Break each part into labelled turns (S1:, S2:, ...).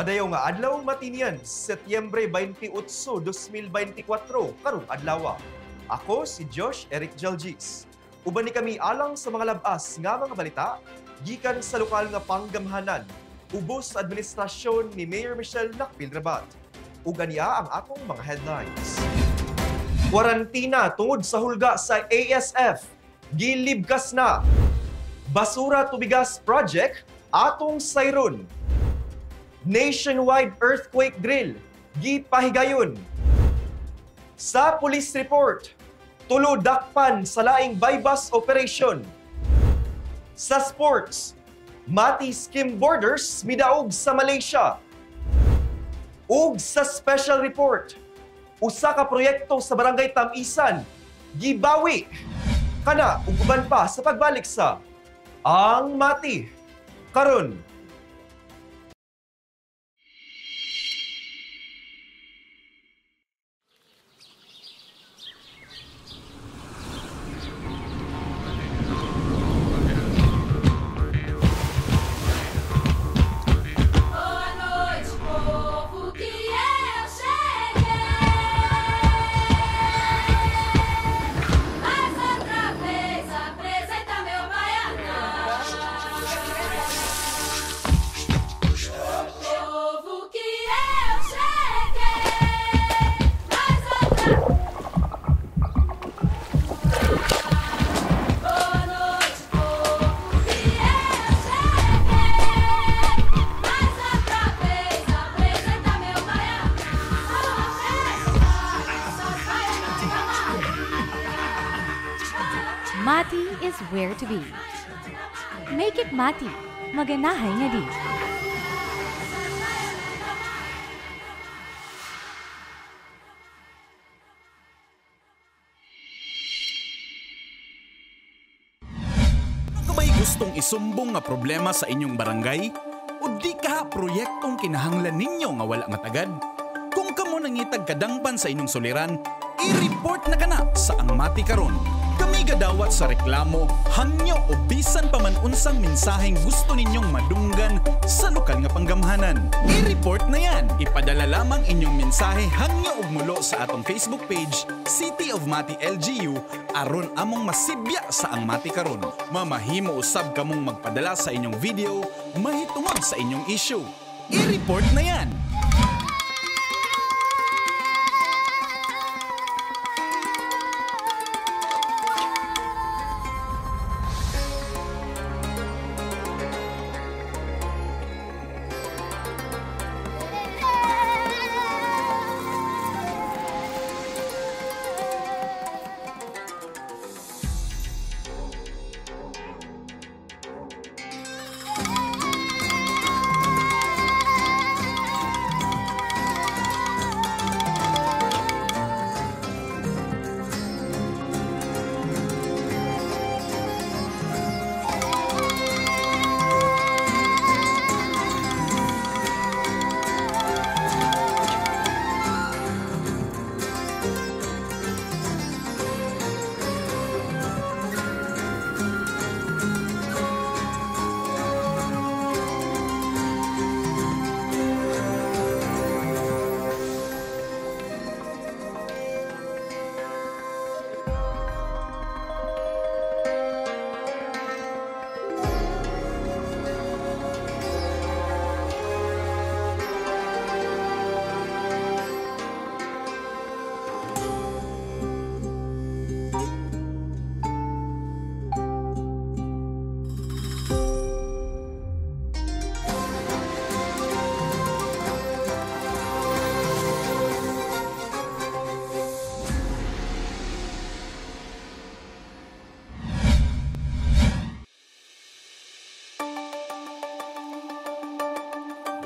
S1: Padayon nga adlaw matinian, Setyembre 28, 2024, karong adlaw. Ako si Josh Eric Jalgis. Uban ni kami alang sa mga labas nga mga balita gikan sa lokal nga panggamhanan ubos sa administrasyon ni Mayor Michelle Lacpil-Rabat. Ug aniya ang atong mga headlines. Kwarantina tungod sa hulga sa ASF, gilibkas na. Basura Tubigas Project atong sayron. Nationwide earthquake drill, gipahigayon. Sa police report, tulo dakpan sa laing bypass operation. Sa sports, Mati Skim Borders midaog sa Malaysia. Ug sa special report, usa ka proyekto sa Barangay Tamisan, gibawi. Kana ug uban pa sa pagbalik sa Ang Mati karon.
S2: Mati is where to be. Make it Mati. Maganahay nga di.
S3: Kung may gustong isumbong nga problema sa inyong barangay, o di ka proyektong kinahanglan ninyo nga wala matagad, kung kamo nangitag kadangpan sa inyong suliran, i-report na kana sa Ang Mati karon. Kami gadawat sa reklamo, hangyo o bisan pa man unsang mensaheng gusto ninyong madunggan sa lokal nga panggamhanan. I-report na yan. Ipadala lamang inyong mensahe hangyo ug mulo sa atong Facebook page, City of Mati LGU, aron among masibya sa Ang Mati karon. Mamahimo usab kamong magpadala sa inyong video, mahitungod sa inyong issue. I-report na yan.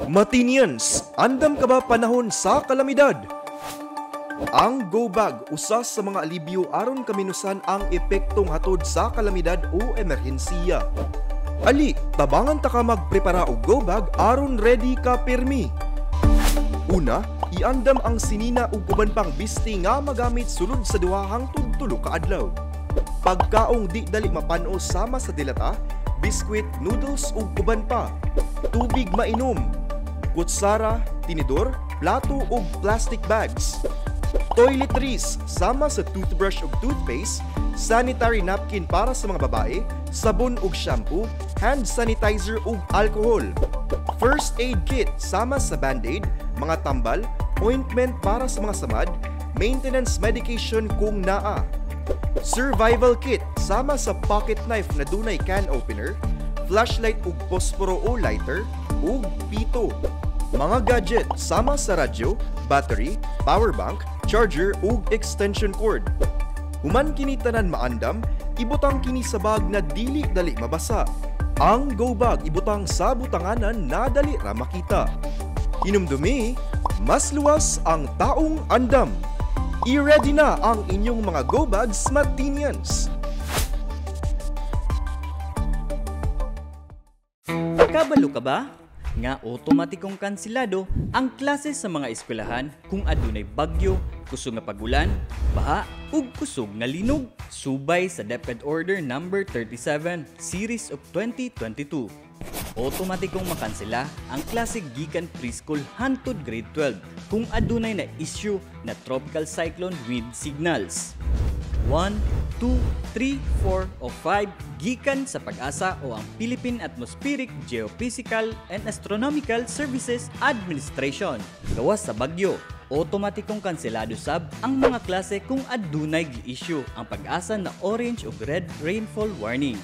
S1: Matinians, andam ka ba panahon sa kalamidad? Ang Go Bag usa sa mga alibyo aron kaminusan ang epektong hatod sa kalamidad o emerhensiya. Ali, tabangan ta ka magprepara og Go Bag aron ready ka pirmi. Una, iandam ang sinina ug uban pang bisti nga magamit sulod sa duha hangtod tulo ka adlaw. Pagkaong di dali mapano sama sa dilata, biskwit, noodles ug uban pa. Tubig mainom. kutsara, tinidor, plato ug plastic bags. Toiletries sama sa toothbrush ug toothpaste, sanitary napkin para sa mga babae, sabon ug shampoo, hand sanitizer ug alcohol. First aid kit sama sa band-aid, mga tambal, ointment para sa mga samad, maintenance medication kung naa. Survival kit sama sa pocket knife na dunay can opener, flashlight ug posporo o lighter, ug pito. Mga gadget sama sa radyo, battery, power bank, charger ug extension cord. Human kini tanan maandam, ibutang kini sa bag na dili dali mabasa. Ang go bag ibutang sa butanganan na dali ra makita. Hinumdumi, mas luwas ang taong andam. I-ready na ang inyong mga go bags, Matinians.
S4: Kabalo ka ba? Nga otomatikong kansilado ang klase sa mga eskwelahan kung adunay bagyo, kusog nga pagulan, baha ug kusog nga linog. Subay sa DepEd Order No. 37 Series of 2022. Otomatikong makansela ang klase gikan preschool hangtod grade 12 kung adunay na issue na tropical cyclone wind signals. 1, 2, 3, 4 o 5 gikan sa Pag-asa o ang Philippine Atmospheric, Geophysical and Astronomical Services Administration. Gawas sa bagyo, otomatikong kanselado sab ang mga klase kung adunay gi-issue ang Pag-asa na orange o red rainfall warning.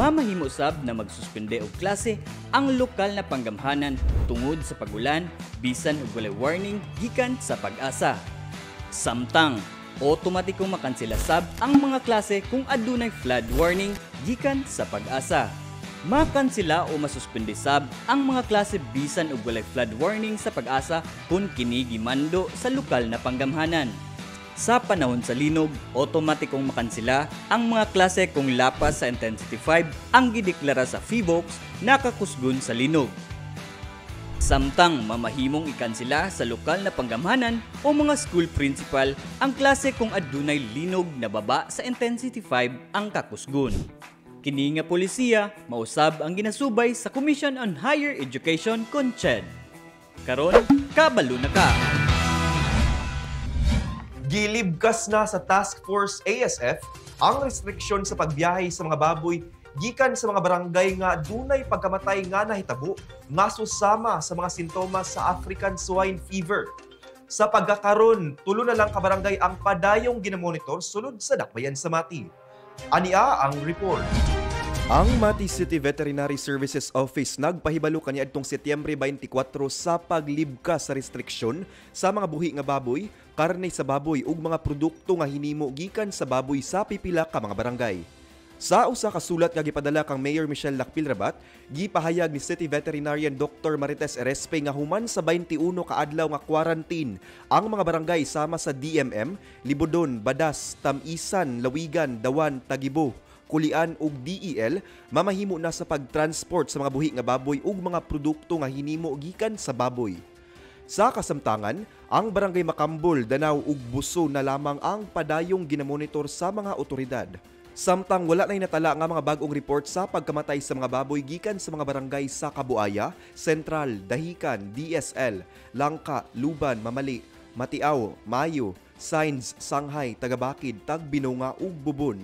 S4: Mamahimo sab na magsuspende og klase ang lokal na panggamhanan tungod sa pagulan bisan og walay warning gikan sa Pag-asa. Samtang otomatikong makansela sab ang mga klase kung adunay flood warning gikan sa Pag-asa. Makansela o masuspende sab ang mga klase bisan og walay flood warning sa Pag-asa kung kini gimando sa lokal na panggamhanan. Sa panahon sa linog, otomatikong makansela ang mga klase kung lapas sa intensity 5 ang gideklara sa PHIVOLCS nakakusgon sa linog. Samtang mamahimong ikansela sa lokal na panggamhanan o mga school principal ang klase kung adunay linog na baba sa intensity 5 ang kakusgon. Kini nga polisiya mausab ang ginasubay sa Commission on Higher Education CONCHED. Karon, kabalo na ka!
S1: Gilibkas na sa Task Force ASF ang restriksyon sa pagbiyahe sa mga baboy gikan sa mga barangay nga dunay pagkamatay nga nahitabo nga susama sa mga sintomas sa African swine fever. Sa pagkakaron, tulo na lang ka barangay ang padayong ginamonitor sulod sa dakbayan sa Mati. Ania ang report. Ang Mati City Veterinary Services Office nagpahibalo kaniadtong Setyembre 24 sa paglibkas sa restriksyon sa mga buhi nga baboy, karne sa baboy ug mga produkto nga hinimo gikan sa baboy sa pipila ka mga barangay. Sa usa ka sulat nga gipadala kang Mayor Michelle Lacpil-Rabat, gipahayag ni City Veterinarian Dr. Marites Erespe nga human sa 21 ka adlaw nga quarantine ang mga barangay sama sa DMM, Libodon, Badas, Tamisan, Lawigan, Dawan, Tagibo, Kulian ug DEL mamahimo na sa pagtransport sa mga buhi nga baboy ug mga produkto nga hinimo gikan sa baboy. Sa kasamtangan, ang barangay Makambol, Danau ug Buso na lamang ang padayong ginamonitor sa mga otoridad. Samtang wala na'y natala nga mga bagong report sa pagkamatay sa mga baboy gikan sa mga barangay sa Kabuaya, Sentral, Dahican, DSL, Langka, Luban, Mamali, Matiaw, Mayo, Sainz, Sanghay, Tagabakid, Tagbinunga ug Bubon.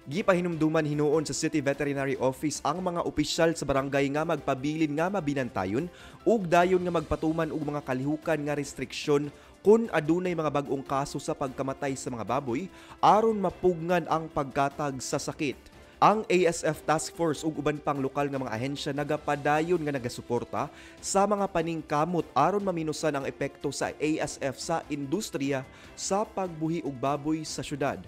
S1: Gipahinumduman hinuon sa City Veterinary Office ang mga opisyal sa barangay nga magpabilin nga mabinantayon ug dayon nga magpatuman og mga kalihukan nga restriksyon kung adunay mga bagong kaso sa pagkamatay sa mga baboy aron mapugnan ang pagkatag sa sakit. Ang ASF Task Force ug uban pang lokal nga mga ahensya nagapadayon nga nagasuporta sa mga paningkamot aron maminusan ang epekto sa ASF sa industriya sa pagbuhi og baboy sa syudad.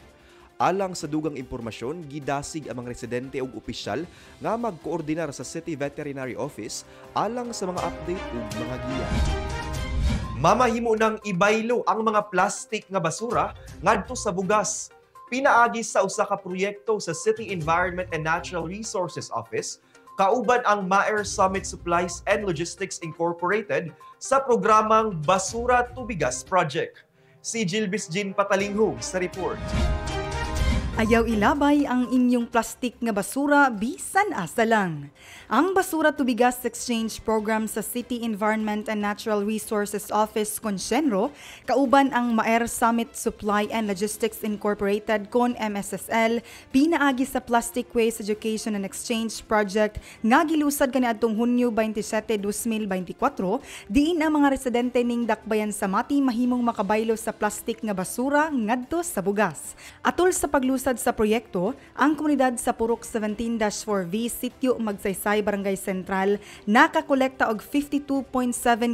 S1: Alang sa dugang impormasyon, gidasig ang mga residente ug opisyal nga magkoordinar sa City Veterinary Office alang sa mga update ug mga giya. Mamahimo nang ibaylo ang mga plastic nga basura ngadto sa bugas. Pinaagi sa usa ka proyekto sa City Environment and Natural Resources Office, kauban ang Maer Summit Supplies and Logistics Incorporated sa programang Basura to Bigas Project. Si Jilbis Jean Patalinghog sa report.
S5: Ayaw ilabay ang inyong plastik nga basura bisan asa lang. Ang Basura to Bigas Exchange Program sa City Environment and Natural Resources Office Consenro, kauban ang Maer Summit Supply and Logistics Incorporated kon MSSL, pinaagi sa Plastic Waste Education and Exchange Project nga gilusad kaniadtong Hunyo 27, 2024, diin ang mga residente ning Dakbayan sa Mati mahimong makabaylo sa plastik nga basura ngadto sa bugas. Atol sa paglusad sa proyekto, ang komunidad sa Purok 17-4V Sitio Magsaysay Barangay Sentral nakakolekta og 52.7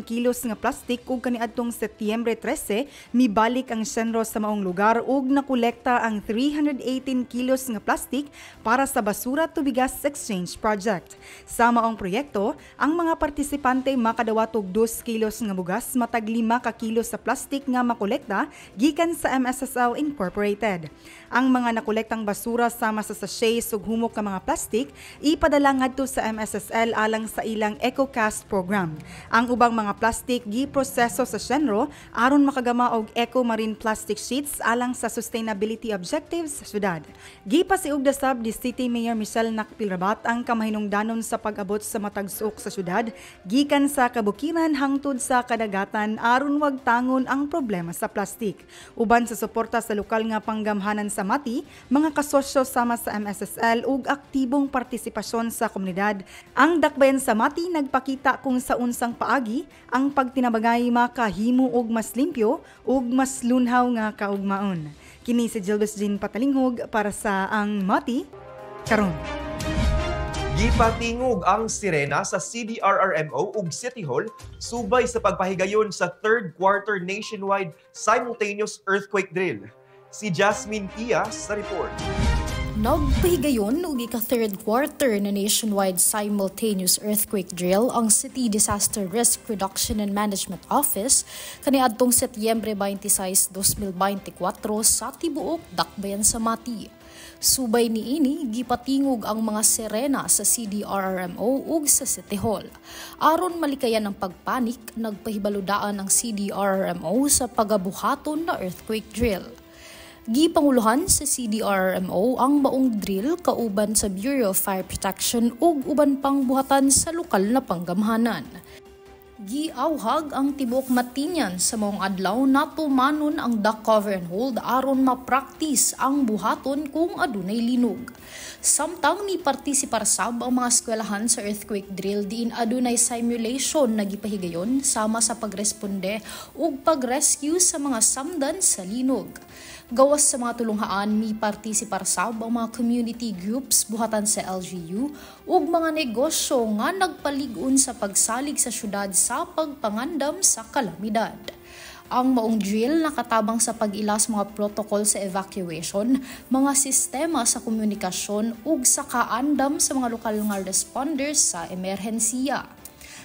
S5: kilos nga plastik ug kaniadtong Setyembre 13 mibalik ang senro sa maong lugar ug nakolekta ang 318 kilos nga plastik para sa Basura to Bigas Exchange Project. Sa maong proyekto, ang mga partisipante makadawat og 2 kilos nga bugas matag 5 ka kilos sa plastik nga makolekta gikan sa MSSL Incorporated. Ang mga nakolektang basura sama sa sachets ug humok nga mga plastik ipadala ngadto sa MSSL alang sa ilang EcoCast program. Ang ubang mga plastik giproseso sa Senro aron makagama og eco marine plastic sheets alang sa sustainability objectives sa syudad. Gipasiug dasab di City Mayor Michelle Nakpilrabat ang kamahinungdanon sa pag-abot sa matag suok sa syudad gikan sa kabukiran hangtod sa kadagatan aron wag tangon ang problema sa plastik. Uban sa suporta sa lokal nga panggamhanan sa Mati, mga kasosyo sama sa MSSL ug aktibong partisipasyon sa komunidad. Ang Dakbayan sa Mati nagpakita kung sa unsang paagi ang pagtinabagay makahimo og mas limpyo ug mas lunhaw nga kaugmaon. Kini si Jilbes Jean Patalinghog para sa Ang Mati Karon.
S1: Gipatingog ang sirena sa CDRRMO ug City Hall subay sa pagpahigayon sa third quarter nationwide simultaneous earthquake drill. Si Jasmine Tia sa report.
S6: Nagpahigayon og ika-third quarter na nationwide simultaneous earthquake drill ang City Disaster Risk Reduction and Management Office kaniadtong Setyembre 26, 2024 sa tibuok Dakbayan sa Mati. Subay niini gipatingog ang mga sirena sa CDRRMO ug sa City Hall. Aron malikayan ang pagpanik, nagpahibaludaan ang CDRRMO sa pagabuhaton na earthquake drill. Gipanguluhan sa CDRRMO ang maong drill kauban sa Bureau of Fire Protection ug uban pang buhatan sa lokal na panggamhanan. Giawhag ang tibok Matinyan sa maong adlaw na tumanon ang duck cover and hold aron mapraktis ang buhaton kung adunay linog. Samtang ni partisipar sab ang mga eskwelahan sa earthquake drill diin adunay simulation na gipahigayon sama sa pagresponde ug pagrescue sa mga samdan sa linog. Gawas sa mga tulunghaan, mi partisipar sab ang mga community groups buhatan sa LGU ug mga negosyo nga nagpalig-on sa pagsalig sa syudad sa pagpangandam sa kalamidad. Ang maong drill nakatabang sa pag-ilas mga protocol sa evacuation, mga sistema sa komunikasyon ug sa kaandam sa mga lokal nga responders sa emerhensiya.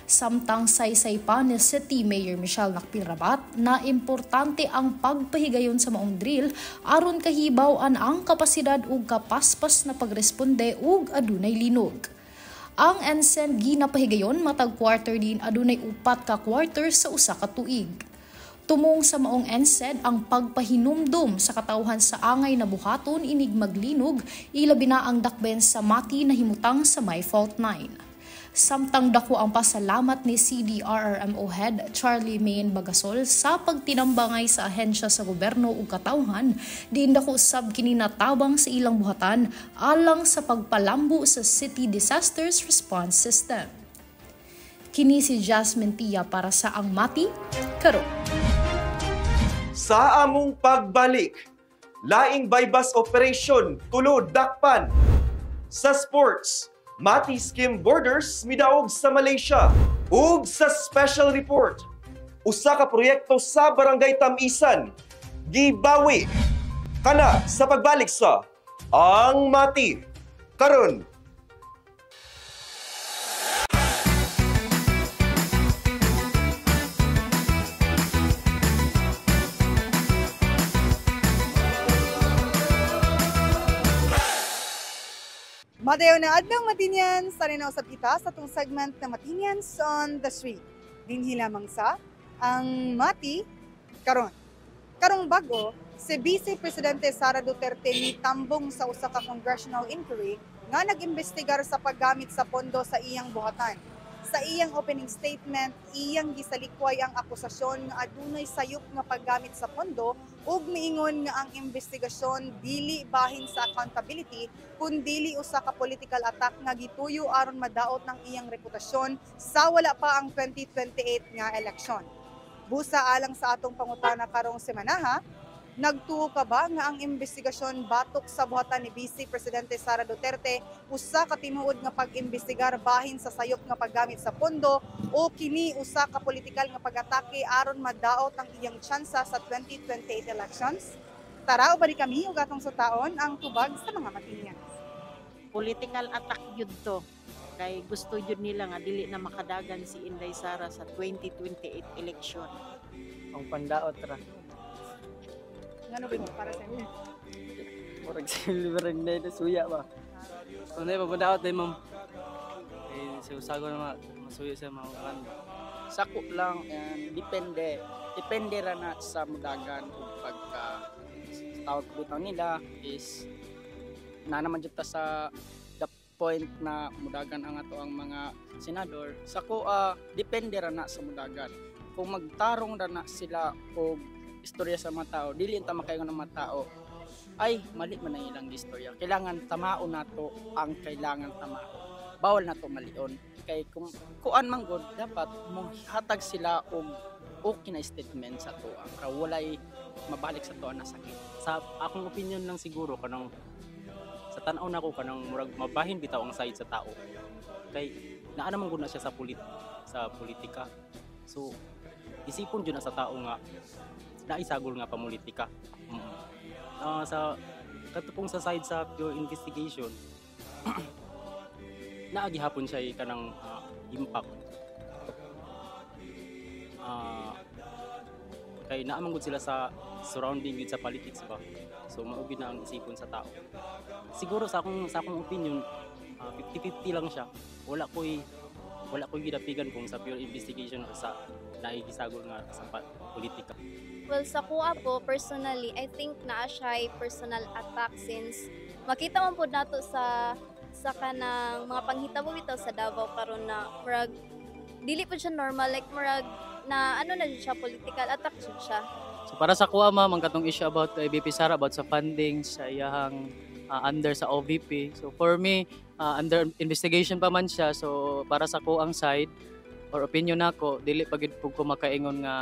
S6: Samtang saysay pa ni City Mayor Michelle Nakpilrabat na importante ang pagpahigayon sa maong drill aron kahibaw-an ang kapasidad ug kapaspas na pagresponde ug adunay linog. Ang ensign ginapahigayon matag quarter din adunay 4 ka quarter sa usa ka tuig. Tumong sa maong ensign ang pagpahinumdum sa katawhan sa angay na buhaton inig maglinog ilabi na ang Dakbayan sa Mati na himutang sa may fault 9. Samtang dako ang pasalamat ni CDRRMO Head Charlie Mayen Bagasol sa pagtinambangay sa ahensya sa gobyerno ug katawhan, diin dako sab kini natabang sa ilang buhatan alang sa pagpalambo sa City Disasters Response System. Kini si Jasmine Tia para sa Ang Mati Karon.
S1: Sa among pagbalik, laing bypass operation tulod dakpan. Sa sports, Mati Skim Borders midaog sa Malaysia. Ug sa special report, usa ka proyekto sa Barangay Tamisan gibawi. Kana sa pagbalik sa Ang Mati Karon.
S5: Madayo na adlong Matinyan, sa usab kita sa itong segment na Matinyans on the Street. Dinhi lamang sa Ang Mati Karon. Karong bago, Si Vice Presidente Sara Duterte mitambong sa usa ka congressional inquiry nga nag-imbestigar sa paggamit sa pondo sa iyang buhatan. Sa iyang opening statement, iyang gisalikway ang akusasyon nga adunay sayop nga paggamit sa pondo ug miingon nga ang investigasyon dili bahin sa accountability kundi usa ka political attack nga gituyo aron madaot ng iyang reputasyon sa wala pa ang 2028 nga eleksyon. Busa alang sa atong pangutana karong semana, nagtuo ka ba nga ang investigasyon batok sa buhatan ni Vice Presidente Sara Duterte usa ka tinuod nga pag-imbestigar bahin sa sayop nga paggamit sa pondo o kini usa ka politikal nga pag-atake aron madaot ang iyang tsansa sa 2028 elections? Tara, ubali kami ug atong sutaon ang tubag sa mga matinyan.
S7: Political attack yun to. Kay gusto yun nila nga dili na makadagan si Inday Sara sa 2028 election.
S8: Ang pandaot ra.
S5: Ngano ba para sa inyo?
S8: Murag silver na ito, suya ba? Kung na ipapandaot na ma'am. Eh, siusago na masuya sa mga kan.
S9: Sako lang, depende. Depende ra na sa mudagan kung pagka tawag butang nila is na naman jud ta sa the point na mudagan ang ato ang mga senador. Sako depende ra na sa mudagan. Kung magtarong ra na sila og istorya sa mga tao, dili ta makaingon ng mga tao, ay mali man ang ilang istorya. Kailangan tamaon nato ang kailangan tama. Bawal nato malion. Kay kung kuan man gud dapat mo hatag sila og okay na statement sa tuwa. Para walay mabalik sa tuwa na sakit.
S10: Sa akong opinion lang siguro kanang sa tan-aw nako kanang murag mabahin bitaw ang side sa tao. Kay naa naman gud na siya sa politika. So isipon jud na sa tao nga naisagol nga pamulitika. Sa katupong sa side sa pure investigation naagihapon siya kanang impact. Kay naamang gud sila sa surrounding gud sa politics ba. So maugid na ang isipon sa tao. Siguro sa akong opinion 50-50 lang siya. Wala ko'y gidapigan kung sa pure investigation o sa naigisagol nga sa politika.
S11: Well, sa kuha po, personally, I think naa siya personal attack since makita man po nato sa kanang mga panghitabo bitaw sa Davao karon na murag dili po siya normal, like murag na ano na siya, political attack siya.
S8: So para sa kuha ma'am, ang katong issue about kay VP Sara about sa funding sa iyang under sa OVP. So for me, under investigation pa man siya. So para sa ko ang side or opinion nako, dili pa gid ko makaingon nga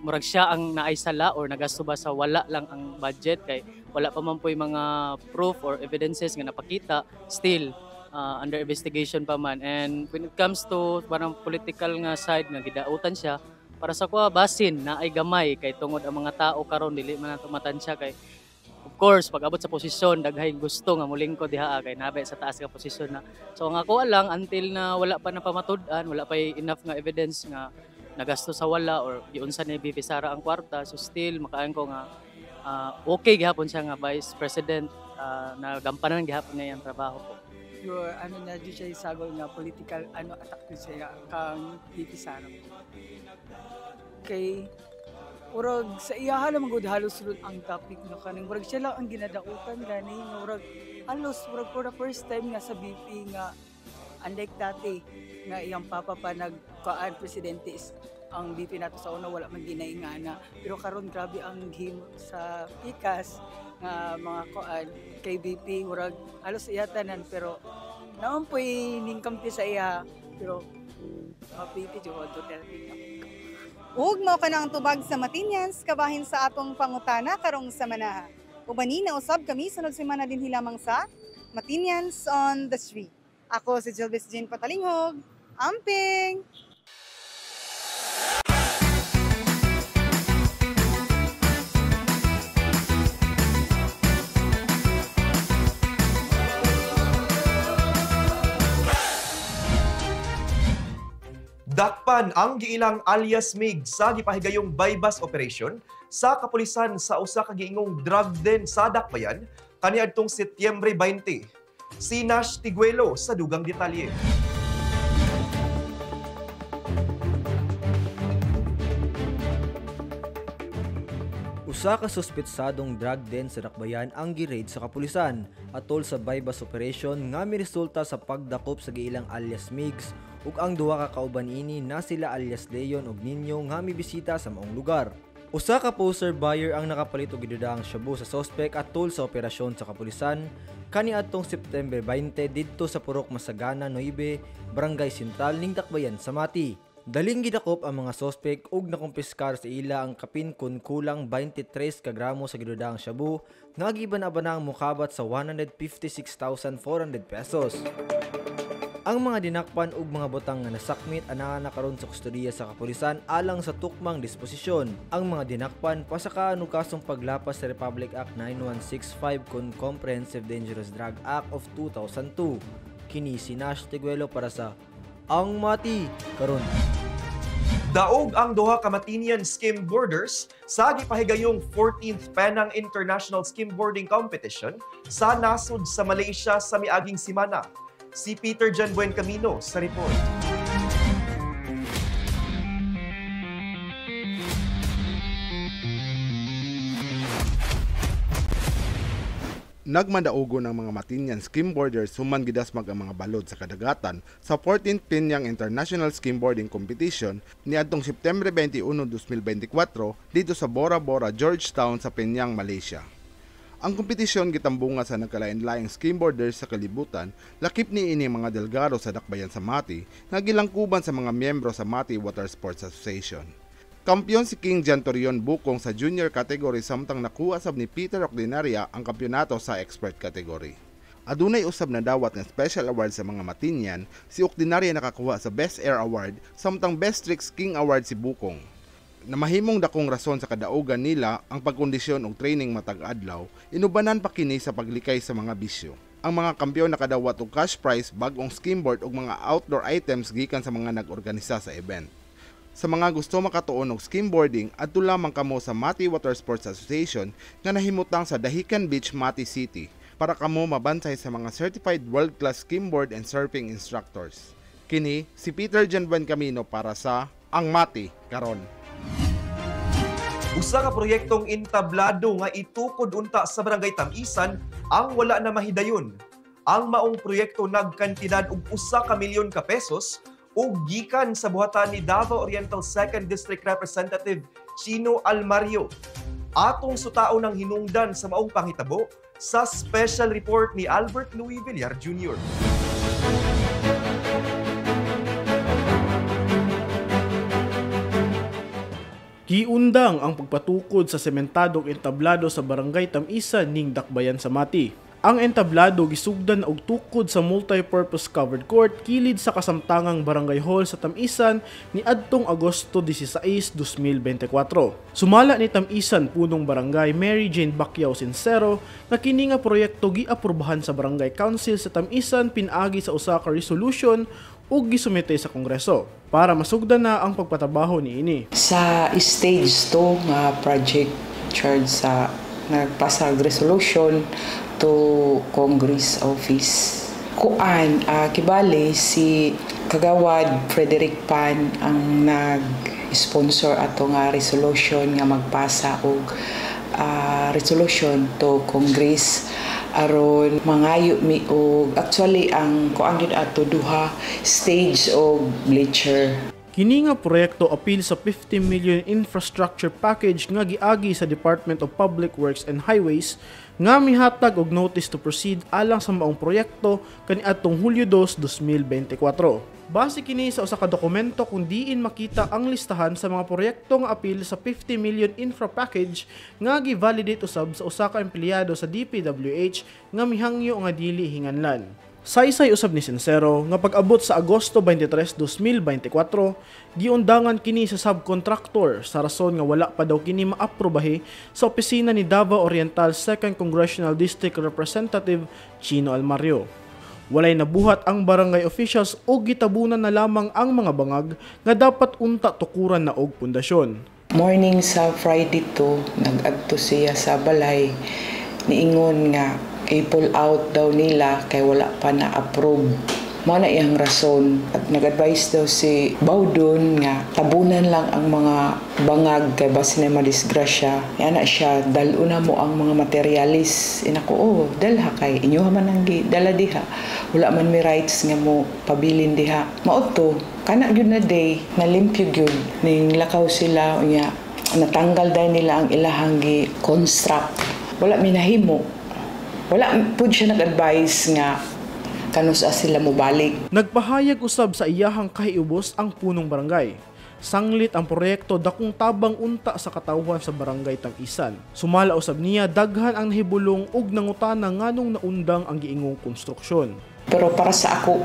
S8: murag siya ang naaisala or nagasto ba sa wala lang ang budget kay wala pa man po'y mga proof or evidences nga napakita. Still under investigation pa man. And when it comes to parang political nga side nga gidautan siya, para sa ko basin na ay gamay kay tungod ang mga tao karon dili man nato matansya kay of course pag abot sa posisyon daghay gusto nga mulingkod diha kay nabe sa taas nga posisyon na. So ang ako lang until na wala pa napamatud-an, wala pa enough nga evidence nga nagasto sa wala or giunsa ni VP Sara ang kwarta, so still makaayang ko nga okay gihapon siya nga Vice President na gampanan gihapon niya ang trabaho ko.
S9: Your na jud siya isagol nga political attack siya kang VP Sara. Kay urag sa iyahan naman gud halos sulod ang topic nga kaning murag siya lang ang ginadautan gani nga urag halos murag for the first time nga sa VP nga unlike dati nga iyang papa pa nagkaan presidente is ang VP nato sa una wala man ginaingana, pero karon grabe ang game sa pikas nga mga kuan kay VP murag halos iya tanan, pero naon poy ningkampi sa iya, pero VP jud Duterte.
S5: Ug mao kana ang tubag sa Matinyans kabahin sa atong pangutana karong semana. Ubani na usab kami sunod semana din hilamang sa Matinyans on the Street. Ako si Jilvis Jane Patalinghog. Amping!
S1: Dakpan ang giilang alias Mig sa gipahigayong bypass operation sa kapulisan sa usa ka giingong drug den sa Dakbayan kaniadtong Setyembre 20. Si Nash Tiguelo sa dugang detalye.
S12: Usa ka suspetsadong drug den sa Dakbayan ang gi-raid sa kapulisan atol sa bypass operation nga miresulta sa pagdakop sa giilang alias Migs ug ang duha ka kauban ini na sila alias Leon ug Nino nga mibisita sa maong lugar. Usa ka poster buyer ang nakapalit og gidudaang shabu sa suspect atol sa operasyon sa kapulisan kaniadtong September 20 didto sa Purok Masagana 9, Barangay Sentral ning Dakbayan sa Mati. Daling gidakop ang mga suspect ug nakumpiskar sa ila ang kapin kun kulang 23 ka gramo sa gidudaang shabu nga giban-abanang mukabat sa 156,400 pesos. Ang mga dinakpan ug mga butang nga nasakmit ana karon sa kustodiya sa kapulisan alang sa tukmang disposisyon. Ang mga dinakpan pasaka kasong paglapas sa Republic Act 9165 kun Comprehensive Dangerous Drug Act of 2002. Kini si Nash Tiguelo para sa Ang Mati karon.
S1: Daog ang duha ka Matinian skimboarders sa gipahigayong 14th Penang International Skimboarding Competition sa nasod sa Malaysia sa miaging semana. Si Peter Jan Buencamino sa report.
S13: Nagmadaugo ng mga Matinian skimboarders human gidasmag ang mga balod sa kadagatan sa 14th Penang International Skimboarding Competition niadtong September 21, 2024 dito sa Bora Bora, Georgetown sa Penang, Malaysia. Ang kompetisyon gitambunga sa nagkalain-laing skimboarders sa kalibutan, lakip ni ini mga delgado sa Dakbayan sa Mati nga gilangkuban sa mga miyembro sa Mati Water Sports Association. Kampiyon si King Jan Torion Bukong sa junior category samtang nakuha sab ni Peter Ordinaria ang kampyonato sa expert category. Adunay usab na dawat nga special award sa mga Matinian, si Ordinaria nakakuha sa Best Air Award samtang Best Tricks King Award si Bukong. Na mahimong dakong rason sa kadaugan nila ang pagkondisyon og training matag adlaw, inubanan pa kini sa paglikay sa mga bisyo. Ang mga kampiyon nakadawat og cash prize, bagong skimboard ug mga outdoor items gikan sa mga nag-organisa sa event. Sa mga gusto makatuon og skimboarding, adto lamang kamo sa Mati Water Sports Association nga nahimutang sa Dahican Beach, Mati City para kamo mabansay sa mga certified world-class skimboard and surfing instructors. Kini si Peter Jan Buencamino para sa Ang Mati karon.
S1: Usa ka proyektong entablado nga itukod unta sa Barangay Tamisan ang wala na mahidayon. Ang maong proyekto nagkantidad og 1 milyon ka pesos ug gikan sa buhatan ni Davao Oriental 2nd District Representative Chino Almario. Atong sutaon ng hinungdan sa maong panghitabo sa special report ni Albert Louis Villar Jr.
S14: Giundang ang pagpatukod sa sementadong entablado sa Barangay Tamisan ning Dakbayan sa Mati. Ang entablado gisugdan og tukod sa multi-purpose covered court kilid sa kasamtangang Barangay Hall sa Tamisan ni adtong Agosto 16, 2024. Sumala ni Tamisan punong barangay Mary Jane Bacquiao Sincero nga kini nga proyekto giaprubahan sa Barangay Council sa Tamisan pinaagi sa usa ka resolution ug gisumite sa Kongreso para masugdan na ang pagpatabaho niini.
S15: Sa stage 2 nga project charge sa nagpasag resolution to Congress office. Kuan kibali si Kagawad Frederick Pan ang nag-sponsor ato nga resolution nga magpasa og resolution to Congress aron mangayo mi og actually ang kuan gyud ato duha stage og bleacher.
S14: Kini nga proyekto apil sa 50 million infrastructure package nga giagi sa Department of Public Works and Highways nga mihatag og notice to proceed alang sa maong proyekto kaniadtong Hulyo 2, 2024. Base kini sa usa ka dokumento kung diin makita ang listahan sa mga proyektong apil sa 50 million infra package nga gi-validate usab sa usa ka empleyado sa DPWH nga mihangyo nga dili hinganlan. Saysay usab ni Sincero nga pag-abot sa Agosto 23, 2024, giundangan kini sa subcontractor sa rason nga wala pa daw kini maaprubahe sa opisina ni Davao Oriental 2nd Congressional District Representative Chino Almario. Walay nabuhat ang barangay officials o gitabunan na lamang ang mga bangag nga dapat unta tukuran na og pundasyon.
S15: Morning sa Friday to, nag-adto siya sa balay, niingon nga i-pull out daw nila kay wala pa na-approve Mao na iyang rason. At nag-advise daw si Bawdon nga tabunan lang ang mga bangag kay basi na madisgrasya. Yan na siya, daluna mo ang mga materialis. Inako, dalha kay inyo man ang dala diha. Wala man may rights nga mo pabilin diha. Maoto, kana gyud na day, nalimpyo gyud. Ning lakaw sila, unya, natanggal dahil nila ang ilahang gi-construct. Wala minahimo. Wala po siya nag-advise nga kanusa sila mo balik.
S14: Nagpahayag usab sa iyahang kahiubos ang punong barangay. Sanglit ang proyekto dakong tabang unta sa katawhan sa barangay Tang-Isan. Sumala usab niya daghan ang nahibulong ug nangutana nganong naundang ang giingong konstruksyon.
S15: Pero para sa ako,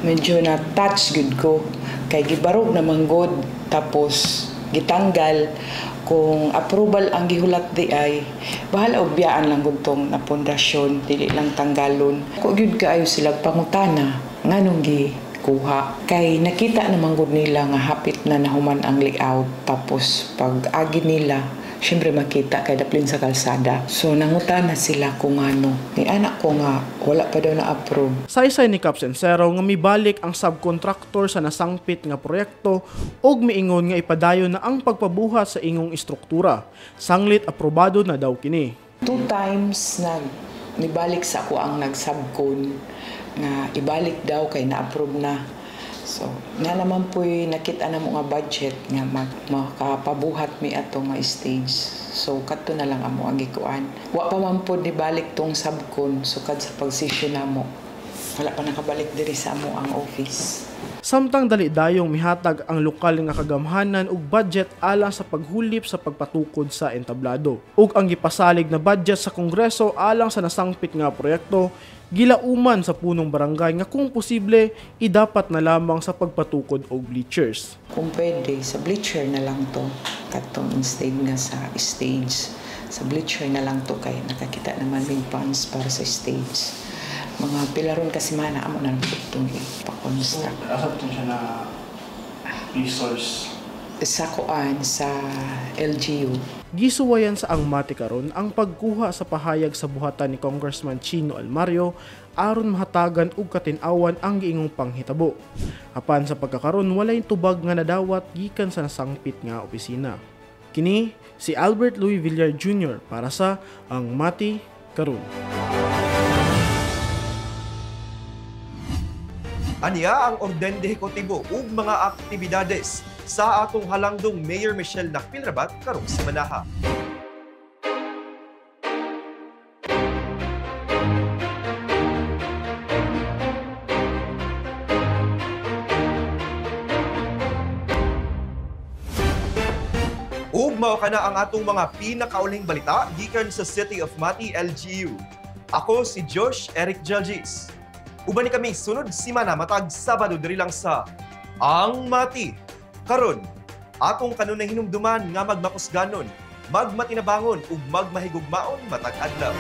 S15: medyo na touch good ko. Kay gibarog na manggod tapos gitanggal. Kung approval ang gihulat di ay, bahala og biyaan lang guntong na pundasyon, dili lang tanggalon. Kung gyud kaayo sila pangutana, nganong gikuha. Kay nakita naman gud nila nga hapit na nahuman ang layout, tapos pag agi nila, syempre makita kay daplin sa kalsada. So nangutana sila kung ano. Ni anak ko nga wala pa daw na-approve.
S14: Saysay ni Caps Encero nga mibalik ang subcontractor sa nasangpit nga proyekto ug miingon nga ipadayon na ang pagpabuhat sa ingong istruktura. Sanglit aprobado na daw kini.
S15: 2 times nibalik sa ako ang nagsubcon nga ibalik daw kay na-approve na. So, na naman po'y nakita na mo nga budget nga makapabuhat mi ato nga stage. So, kato na lang amo ang gikuan. Wa pa man po balik tong subcon sukad sa pagsisyon na mo. Wala pa nakabalik diri sa amo ang office.
S14: Samtang dali dayong mihatag ang lokal nga kagamhanan ug budget alang sa paghulip sa pagpatukod sa entablado. Ug ang gipasalig na budget sa Kongreso alang sa nasangpit nga proyekto, gilauman sa punong barangay nga kung posible idapat na lamang sa pagpatukod og bleachers.
S15: Kung pwede, sa bleacher na lang to. Katong instead nga sa stage. Sa bleacher na lang to kay nakakita naman may funds para sa stage. Mga pilaron kasi mana amo na lang itong ipakonstruct.
S14: Asap siya na resource?
S15: Sa kuan, sa LGU.
S14: Gisuwayan sa Angmati karon ang pagkuha sa pahayag sa buhatan ni Congressman Chino Almario aron mahatagan og katin-awan ang giingong panghitabo. Apan sa pagkakaron walay tubag nga nadawat gikan sa nasangpit nga opisina. Kini si Albert Louis Villar Jr. para sa Angmati karon.
S1: Aniya ang orden de ejecutibo ug mga aktibidades sa atong halangdong Mayor Michelle Nakpilrabat karong semanaha. Ug mao kana ang atong mga pinakauling balita gikan sa City of Mati, LGU. Ako si Josh Eric Jalgis. Uban ni kami sunod simana matag Sabado diri lang sa Angmati. Karon, atong kanunay hinumduman nga magmakusganon, magmatinabangon ug magmahigugmaon matag adlaw.